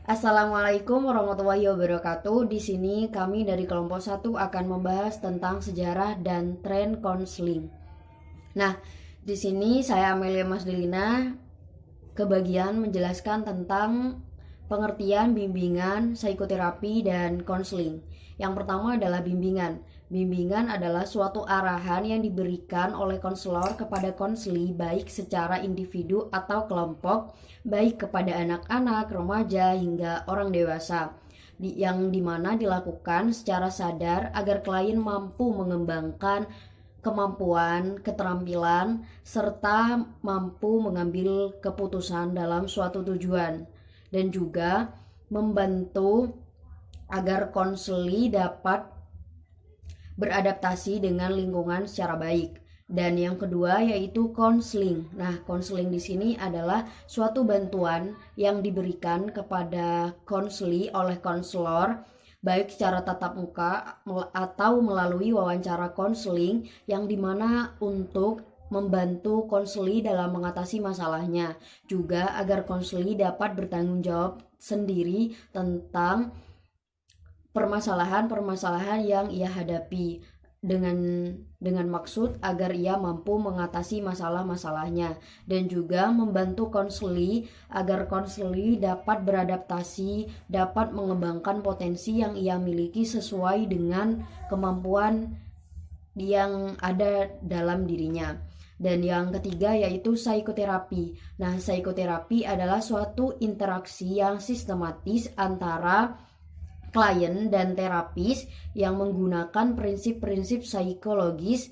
Assalamualaikum warahmatullahi wabarakatuh. Di sini kami dari kelompok 1 akan membahas tentang sejarah dan tren konseling. Nah, di sini saya Amelia Masdelina kebagian menjelaskan tentang pengertian bimbingan, psikoterapi, dan konseling. Yang pertama adalah bimbingan. Bimbingan adalah suatu arahan yang diberikan oleh konselor kepada konseli baik secara individu atau kelompok, baik kepada anak-anak, remaja, hingga orang dewasa, yang dimana dilakukan secara sadar agar klien mampu mengembangkan kemampuan, keterampilan, serta mampu mengambil keputusan dalam suatu tujuan, dan juga membantu agar konseli dapat beradaptasi dengan lingkungan secara baik. Dan yang kedua yaitu konseling. Nah, konseling di sini adalah suatu bantuan yang diberikan kepada konseli oleh konselor baik secara tatap muka atau melalui wawancara konseling, yang dimana untuk membantu konseli dalam mengatasi masalahnya, juga agar konseli dapat bertanggung jawab sendiri tentang permasalahan-permasalahan yang ia hadapi, dengan maksud agar ia mampu mengatasi masalah-masalahnya, dan juga membantu konseli agar konseli dapat beradaptasi, dapat mengembangkan potensi yang ia miliki sesuai dengan kemampuan yang ada dalam dirinya. Dan yang ketiga yaitu psikoterapi. Nah, psikoterapi adalah suatu interaksi yang sistematis antara klien dan terapis yang menggunakan prinsip-prinsip psikologis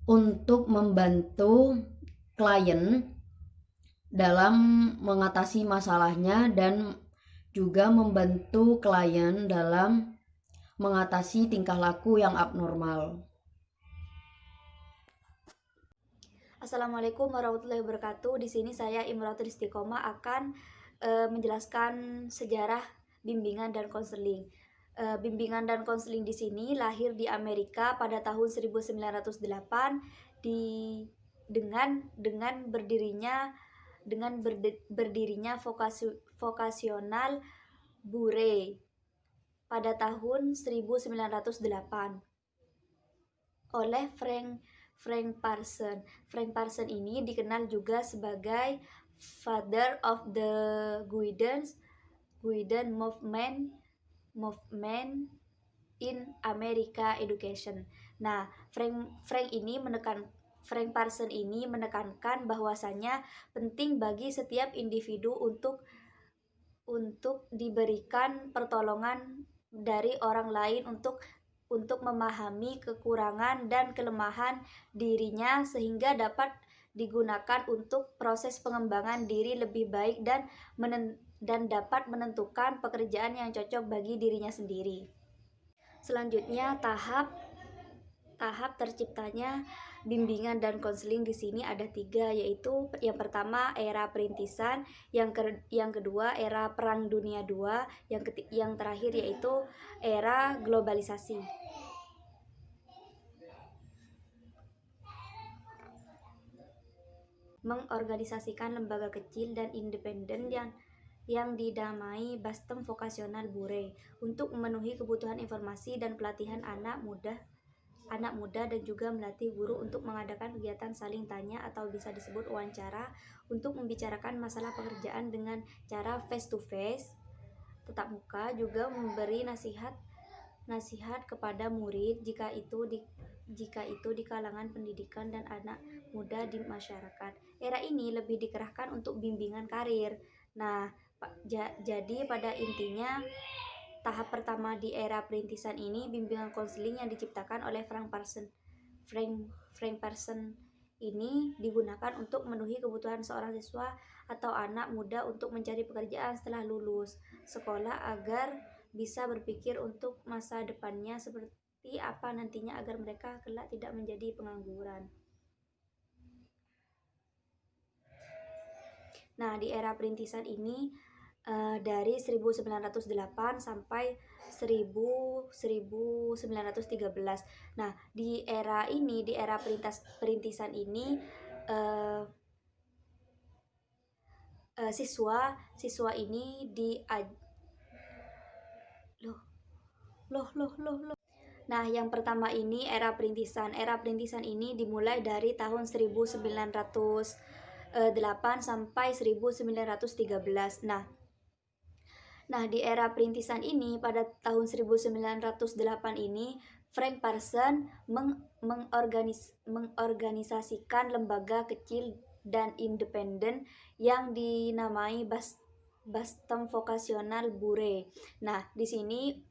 untuk membantu klien dalam mengatasi masalahnya dan juga membantu klien dalam mengatasi tingkah laku yang abnormal. Assalamualaikum warahmatullahi wabarakatuh. Di sini saya Imratul Istiqomah akan menjelaskan sejarah bimbingan dan konseling. Bimbingan dan konseling di sini lahir di Amerika pada tahun 1908 dengan berdirinya vokasional Bure pada tahun 1908 oleh Frank Parson. Frank Parson ini dikenal juga sebagai Father of the Guidance Movement in America Education. Nah, Frank Parson ini menekankan bahwasanya penting bagi setiap individu untuk diberikan pertolongan dari orang lain untuk memahami kekurangan dan kelemahan dirinya sehingga dapat digunakan untuk proses pengembangan diri lebih baik dan dapat menentukan pekerjaan yang cocok bagi dirinya sendiri. Selanjutnya tahap terciptanya bimbingan dan konseling di sini ada 3, yaitu yang pertama era perintisan, yang kedua era Perang Dunia II, yang terakhir yaitu era globalisasi. Mengorganisasikan lembaga kecil dan independen yang didamai Bastem Vokasional Bure untuk memenuhi kebutuhan informasi dan pelatihan anak muda dan juga melatih guru untuk mengadakan kegiatan saling tanya atau bisa disebut wawancara untuk membicarakan masalah pekerjaan dengan cara face to face, tatap muka, juga memberi nasihat kepada murid jika itu di kalangan pendidikan dan anak muda di masyarakat. Era ini lebih dikerahkan untuk bimbingan karir. Nah, jadi pada intinya tahap pertama di era perintisan ini bimbingan konseling yang diciptakan oleh Frank Parson ini digunakan untuk memenuhi kebutuhan seorang siswa atau anak muda untuk mencari pekerjaan setelah lulus sekolah agar bisa berpikir untuk masa depannya seperti apa nantinya agar mereka kelak tidak menjadi pengangguran. Nah, di era perintisan ini dari 1908 sampai 1913. Nah, di era perintisan ini siswa ini loh loh loh loh loh. Nah, yang pertama ini era perintisan. Era perintisan ini dimulai dari tahun 1908 sampai 1913. Nah, di era perintisan ini pada tahun 1908 ini Frank Parson mengorganisasikan lembaga kecil dan independen yang dinamai Boston Vocational Bureau. Nah, di sini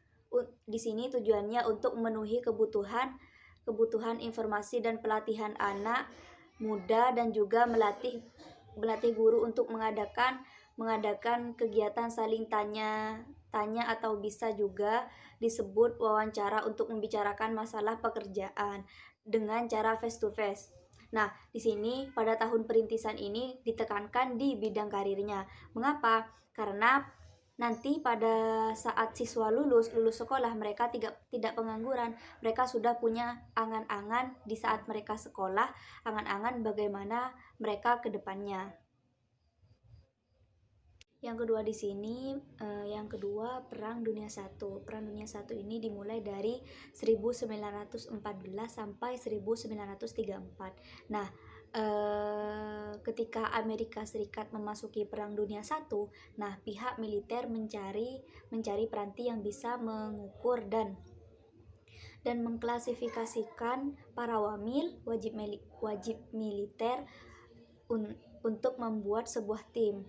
tujuannya untuk memenuhi kebutuhan informasi dan pelatihan anak muda, dan juga melatih guru untuk mengadakan kegiatan saling tanya atau bisa juga disebut wawancara untuk membicarakan masalah pekerjaan dengan cara face to face. Nah, di sini pada tahun perintisan ini ditekankan di bidang karirnya. Mengapa? Karena nanti pada saat siswa lulus sekolah, mereka tidak pengangguran. Mereka sudah punya angan-angan di saat mereka sekolah, angan-angan bagaimana mereka ke depannya. Yang kedua di sini, Perang Dunia I. Perang Dunia I ini dimulai dari 1914 sampai 1934. Nah, ketika Amerika Serikat memasuki Perang Dunia I, nah pihak militer mencari peranti yang bisa mengukur dan mengklasifikasikan para wajib militer untuk membuat sebuah tim.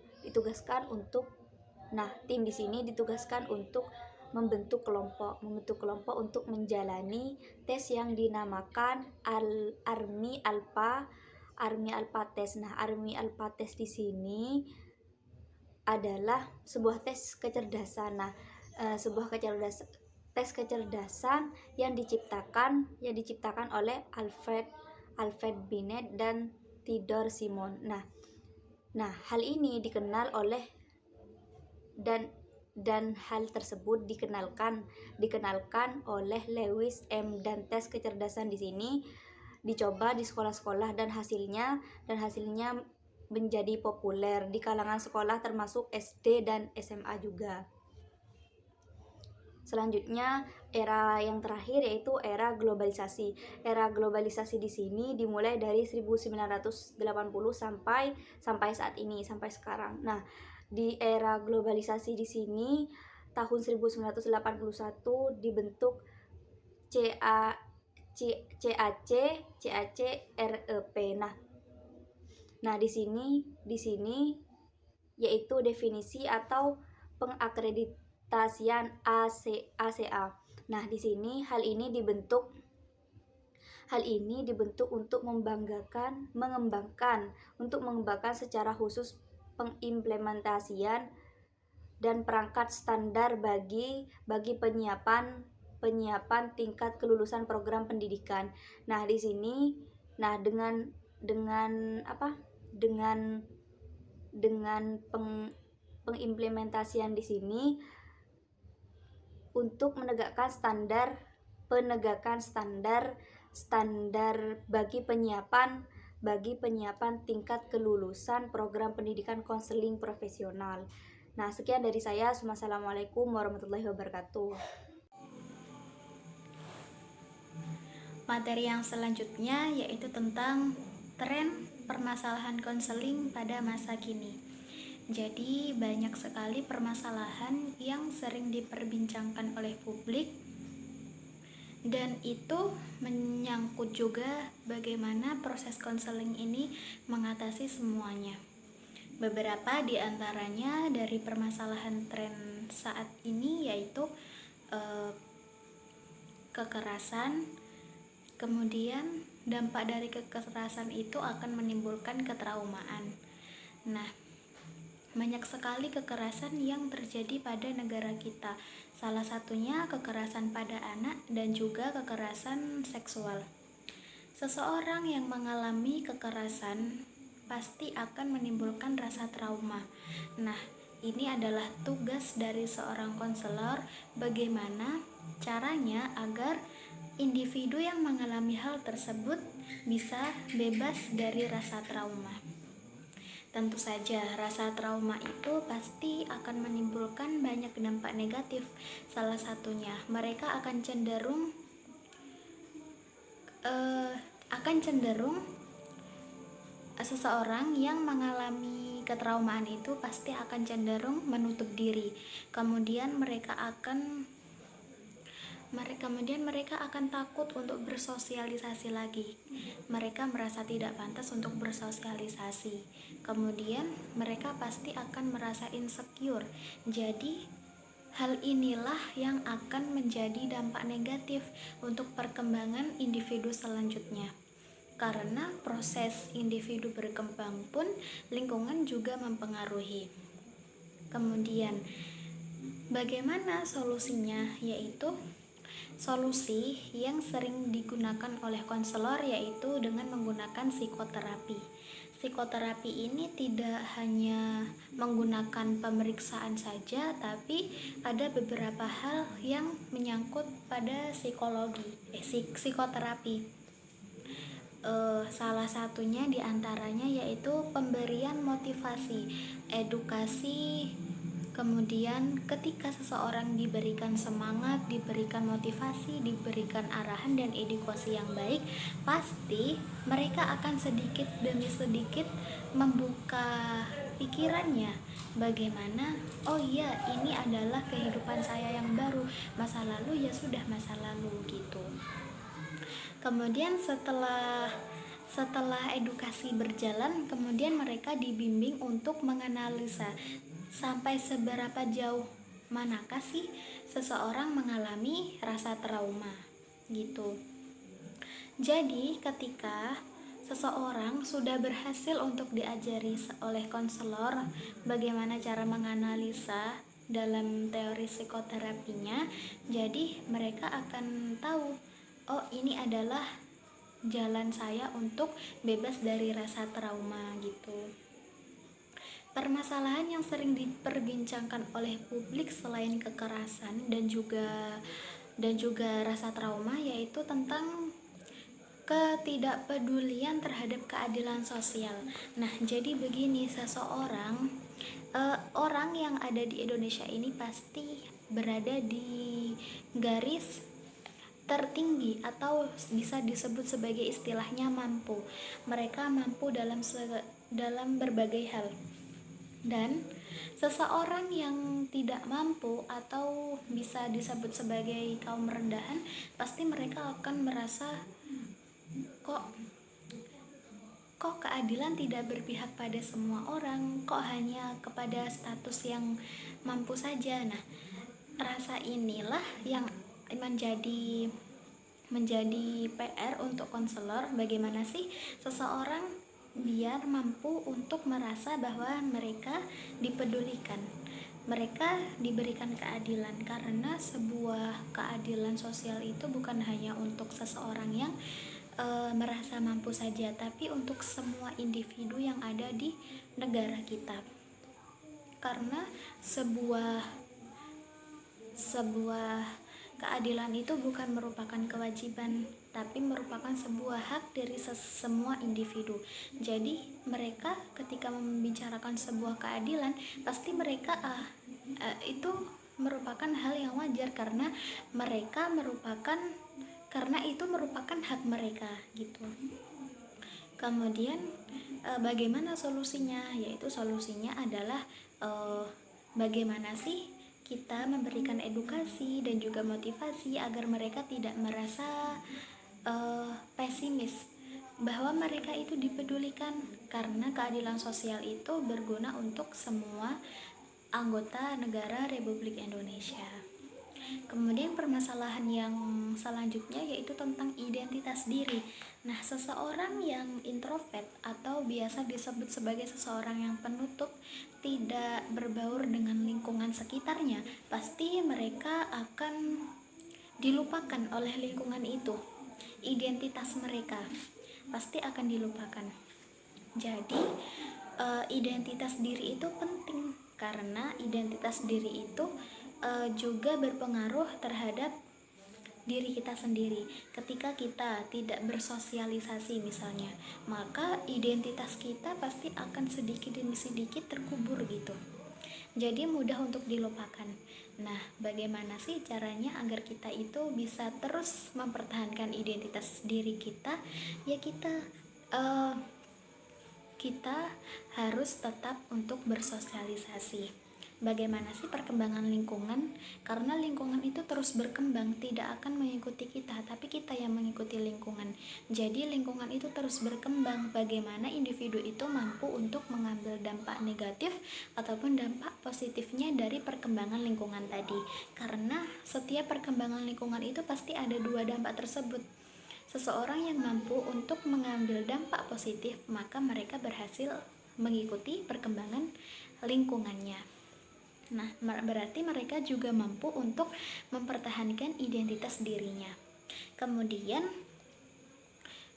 Tim di sini ditugaskan untuk membentuk kelompok untuk menjalani tes yang dinamakan Army Alpha Test. Nah, Army Alpha Test di sini adalah sebuah tes kecerdasan. Tes kecerdasan yang diciptakan oleh Alfred Binet dan Theodore Simon. Nah, hal ini dikenal oleh dan hal tersebut dikenalkan oleh Lewis M. Dan tes kecerdasan di sini dicoba di sekolah-sekolah dan hasilnya menjadi populer di kalangan sekolah termasuk SD dan SMA juga. Selanjutnya, era yang terakhir yaitu era globalisasi. Era globalisasi di sini dimulai dari 1980 sampai saat ini, sampai sekarang. Nah, di era globalisasi di sini tahun 1981 dibentuk CAC-REP. Nah, di sini yaitu definisi atau pengakreditasian ACA. Nah, di sini hal ini dibentuk untuk mengembangkan secara khusus pengimplementasian dan perangkat standar bagi penyiapan tingkat kelulusan program pendidikan. Nah, di sini dengan pengimplementasian di sini untuk menegakkan standar bagi penyiapan tingkat kelulusan program pendidikan konseling profesional. Nah, sekian dari saya. Wassalamualaikum warahmatullahi wabarakatuh. Materi yang selanjutnya yaitu tentang tren permasalahan konseling pada masa kini. Jadi banyak sekali permasalahan yang sering diperbincangkan oleh publik, dan itu menyangkut juga bagaimana proses konseling ini mengatasi semuanya. Beberapa di antaranya dari permasalahan tren saat ini yaitu kekerasan. Kemudian dampak dari kekerasan itu akan menimbulkan ketraumaan. Nah, banyak sekali kekerasan yang terjadi pada negara kita. Salah satunya kekerasan pada anak dan juga kekerasan seksual. Seseorang yang mengalami kekerasan pasti akan menimbulkan rasa trauma. Nah, ini adalah tugas dari seorang konselor, bagaimana caranya agar individu yang mengalami hal tersebut bisa bebas dari rasa trauma. Tentu saja, rasa trauma itu pasti akan menimbulkan banyak dampak negatif. Salah satunya, mereka akan cenderung seseorang yang mengalami ketraumaan itu pasti akan cenderung menutup diri. Kemudian mereka akan takut untuk bersosialisasi lagi. Mereka merasa tidak pantas untuk bersosialisasi. Kemudian mereka pasti akan merasa insecure. Jadi hal inilah yang akan menjadi dampak negatif untuk perkembangan individu selanjutnya. Karena proses individu berkembang pun lingkungan juga mempengaruhi. Kemudian bagaimana solusinya? Yaitu solusi yang sering digunakan oleh konselor yaitu dengan menggunakan psikoterapi. Psikoterapi ini tidak hanya menggunakan pemeriksaan saja, tapi ada beberapa hal yang menyangkut pada psikoterapi. Salah satunya diantaranya yaitu pemberian motivasi, edukasi. Kemudian ketika seseorang diberikan semangat, diberikan motivasi, diberikan arahan dan edukasi yang baik, pasti mereka akan sedikit demi sedikit membuka pikirannya. Bagaimana, oh iya, ini adalah kehidupan saya yang baru, masa lalu ya sudah masa lalu gitu. Kemudian setelah edukasi berjalan, kemudian mereka dibimbing untuk menganalisa sampai seberapa jauh manakah sih seseorang mengalami rasa trauma gitu. Jadi ketika seseorang sudah berhasil untuk diajari oleh konselor bagaimana cara menganalisa dalam teori psikoterapinya, jadi mereka akan tahu, oh ini adalah jalan saya untuk bebas dari rasa trauma gitu. Permasalahan yang sering diperbincangkan oleh publik selain kekerasan dan juga rasa trauma yaitu tentang ketidakpedulian terhadap keadilan sosial. Nah, jadi begini, orang yang ada di Indonesia ini pasti berada di garis tertinggi atau bisa disebut sebagai istilahnya mampu. Mereka mampu dalam berbagai hal. Dan seseorang yang tidak mampu atau bisa disebut sebagai kaum rendahan, pasti mereka akan merasa kok keadilan tidak berpihak pada semua orang, kok hanya kepada status yang mampu saja. Nah, rasa inilah yang menjadi PR untuk konselor, bagaimana sih seseorang biar mampu untuk merasa bahwa mereka dipedulikan, mereka diberikan keadilan, karena sebuah keadilan sosial itu bukan hanya untuk seseorang yang merasa mampu saja, tapi untuk semua individu yang ada di negara kita. Karena sebuah keadilan itu bukan merupakan kewajiban, tapi merupakan sebuah hak dari semua individu. Jadi mereka ketika membicarakan sebuah keadilan, pasti mereka itu merupakan hal yang wajar karena itu merupakan hak mereka gitu. Kemudian bagaimana solusinya? Yaitu solusinya adalah bagaimana sih kita memberikan edukasi dan juga motivasi agar mereka tidak merasa pesimis bahwa mereka itu dipedulikan, karena keadilan sosial itu berguna untuk semua anggota negara Republik Indonesia. Kemudian permasalahan yang selanjutnya yaitu tentang identitas diri. Nah, seseorang yang introvert atau biasa disebut sebagai seseorang yang penutup, tidak berbaur dengan lingkungan sekitarnya, pasti mereka akan dilupakan oleh lingkungan itu. Identitas mereka pasti akan dilupakan. Jadi identitas diri itu penting, karena identitas diri itu juga berpengaruh terhadap diri kita sendiri. Ketika kita tidak bersosialisasi misalnya, maka identitas kita pasti akan sedikit demi sedikit terkubur gitu. Jadi mudah untuk dilupakan. Nah, bagaimana sih caranya agar kita itu bisa terus mempertahankan identitas diri kita? Ya kita harus tetap untuk bersosialisasi. Bagaimana sih perkembangan lingkungan? Karena lingkungan itu terus berkembang, tidak akan mengikuti kita, tapi kita yang mengikuti lingkungan. Jadi lingkungan itu terus berkembang. Bagaimana individu itu mampu untuk mengambil dampak negatif ataupun dampak positifnya dari perkembangan lingkungan tadi. Karena setiap perkembangan lingkungan itu pasti ada dua dampak tersebut. Seseorang yang mampu untuk mengambil dampak positif, maka mereka berhasil mengikuti perkembangan lingkungannya. Nah, berarti mereka juga mampu untuk mempertahankan identitas dirinya. Kemudian,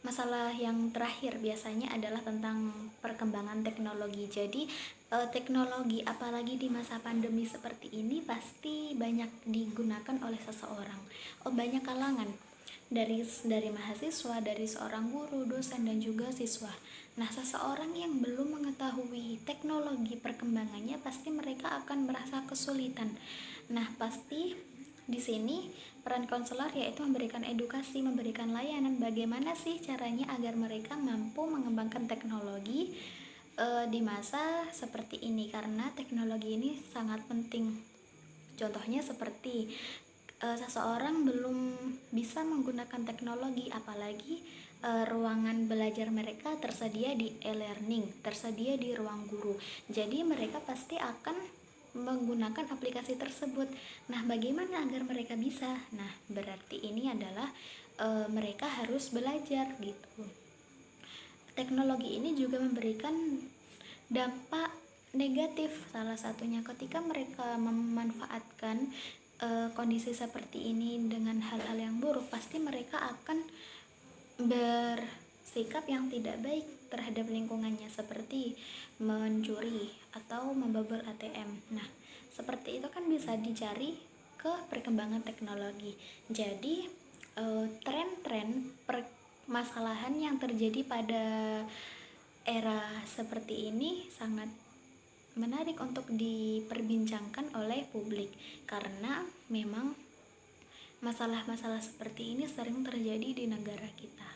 masalah yang terakhir biasanya adalah tentang perkembangan teknologi. Jadi, teknologi apalagi di masa pandemi seperti ini pasti banyak digunakan oleh seseorang. Banyak kalangan. Dari mahasiswa, dari seorang guru, dosen, dan juga siswa. Nah, seseorang yang belum mengetahui teknologi perkembangannya pasti mereka akan merasa kesulitan. Nah, pasti di sini peran konselor yaitu memberikan edukasi, memberikan layanan bagaimana sih caranya agar mereka mampu mengembangkan teknologi di masa seperti ini, karena teknologi ini sangat penting. Contohnya seperti seseorang belum bisa menggunakan teknologi, apalagi ruangan belajar mereka tersedia di e-learning, tersedia di ruang guru. Jadi mereka pasti akan menggunakan aplikasi tersebut. Nah, bagaimana agar mereka bisa? Nah, berarti ini adalah mereka harus belajar gitu. Teknologi ini juga memberikan dampak negatif, salah satunya ketika mereka memanfaatkan kondisi seperti ini dengan hal-hal yang buruk, pasti mereka akan bersikap yang tidak baik terhadap lingkungannya, seperti mencuri atau membobol ATM. Nah, seperti itu kan bisa dicari ke perkembangan teknologi. Jadi tren-tren permasalahan yang terjadi pada era seperti ini sangat menarik untuk diperbincangkan oleh publik, karena memang masalah-masalah seperti ini sering terjadi di negara kita.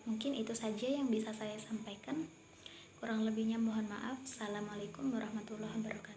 Mungkin itu saja yang bisa saya sampaikan. Kurang lebihnya mohon maaf. Assalamualaikum warahmatullahi wabarakatuh.